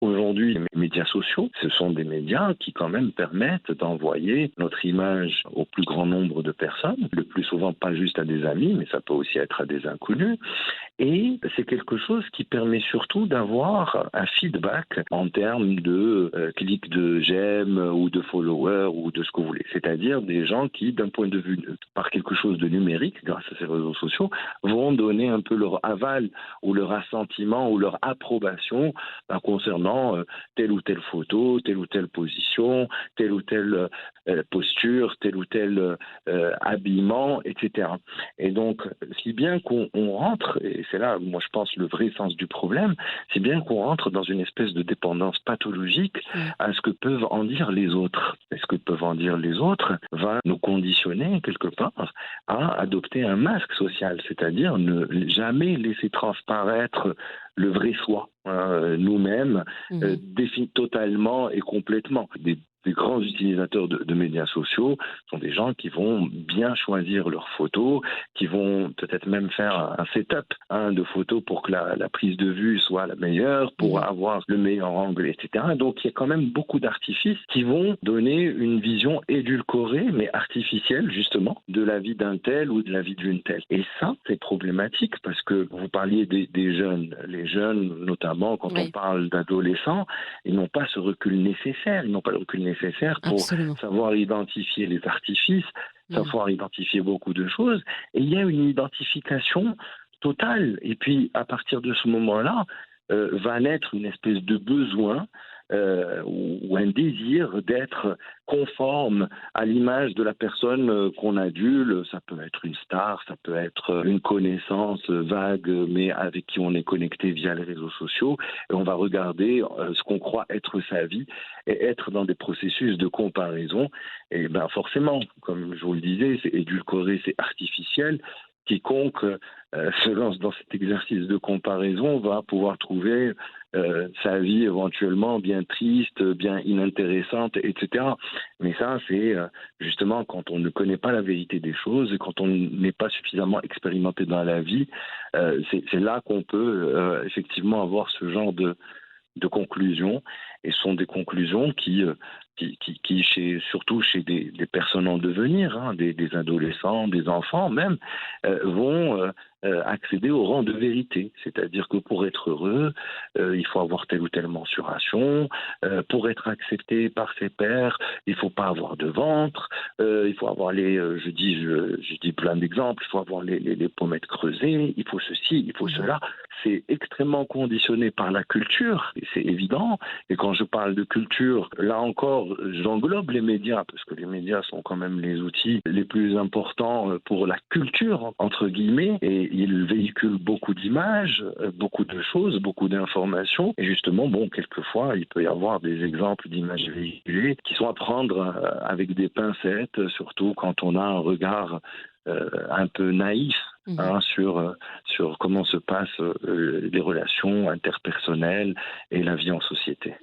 Aujourd'hui, les médias sociaux, ce sont des médias qui quand même permettent d'envoyer notre image au plus grand nombre de personnes, le plus souvent pas juste à des amis, mais ça peut aussi être à des inconnus. Et c'est quelque chose qui permet surtout d'avoir un feedback en termes de clics de j'aime ou de followers ou de ce que vous voulez. C'est-à-dire des gens qui, d'un point de vue par quelque chose de numérique, grâce à ces réseaux sociaux, vont donner un peu leur aval ou leur assentiment ou leur approbation concernant telle ou telle photo, telle ou telle position, telle ou telle posture, tel ou tel habillement, etc. Et donc, si bien qu'on rentre, et c'est là, moi je pense, le vrai sens du problème, c'est bien qu'on rentre dans une espèce de dépendance pathologique à ce que peuvent en dire les autres. Et ce que peuvent en dire les autres va nous conditionner, quelque part, à adopter un masque social, c'est-à-dire ne jamais laisser transparaître le vrai soi, nous-mêmes, totalement et complètement. Des grands utilisateurs de médias sociaux sont des gens qui vont bien choisir leurs photos, qui vont peut-être même faire un setup de photos pour que la prise de vue soit la meilleure, pour avoir le meilleur angle, etc. Donc il y a quand même beaucoup d'artifices qui vont donner une vision édulcorée, mais artificielle justement, de la vie d'un tel ou de la vie d'une telle. Et ça, c'est problématique parce que vous parliez des jeunes. Les jeunes, notamment quand on parle d'adolescents, ils n'ont pas ce recul nécessaire, ils n'ont pas le recul nécessaire pour savoir identifier les artifices, savoir identifier beaucoup de choses. Et il y a une identification totale. Et puis, à partir de ce moment-là, va naître une espèce de besoin ou un désir d'être conforme à l'image de la personne qu'on adule. Ça peut être une star, ça peut être une connaissance vague, mais avec qui on est connecté via les réseaux sociaux. Et on va regarder ce qu'on croit être sa vie et être dans des processus de comparaison. Et ben forcément, comme je vous le disais, c'est édulcoré, c'est artificiel. Quiconque se lance dans cet exercice de comparaison va pouvoir trouver sa vie éventuellement bien triste, bien inintéressante, etc. Mais ça, c'est justement quand on ne connaît pas la vérité des choses, quand on n'est pas suffisamment expérimenté dans la vie, c'est là qu'on peut effectivement avoir ce genre de conclusions. Et ce sont des conclusions qui surtout chez des personnes en devenir, des adolescents, des enfants même, vont accéder au rang de vérité. C'est-à-dire que pour être heureux, il faut avoir telle ou telle mensuration. Pour être accepté par ses pairs, il ne faut pas avoir de ventre. Il faut avoir je dis plein d'exemples, il faut avoir les pommettes creusées, il faut ceci, il faut cela. C'est extrêmement conditionné par la culture, et c'est évident. Et quand je parle de culture, là encore, j'englobe les médias, parce que les médias sont quand même les outils les plus importants pour la culture, entre guillemets, et ils véhiculent beaucoup d'images, beaucoup de choses, beaucoup d'informations. Et justement, quelquefois, il peut y avoir des exemples d'images véhiculées qui sont à prendre avec des pincettes, surtout quand on a un regard un peu naïf sur comment se passent les relations interpersonnelles et la vie en société.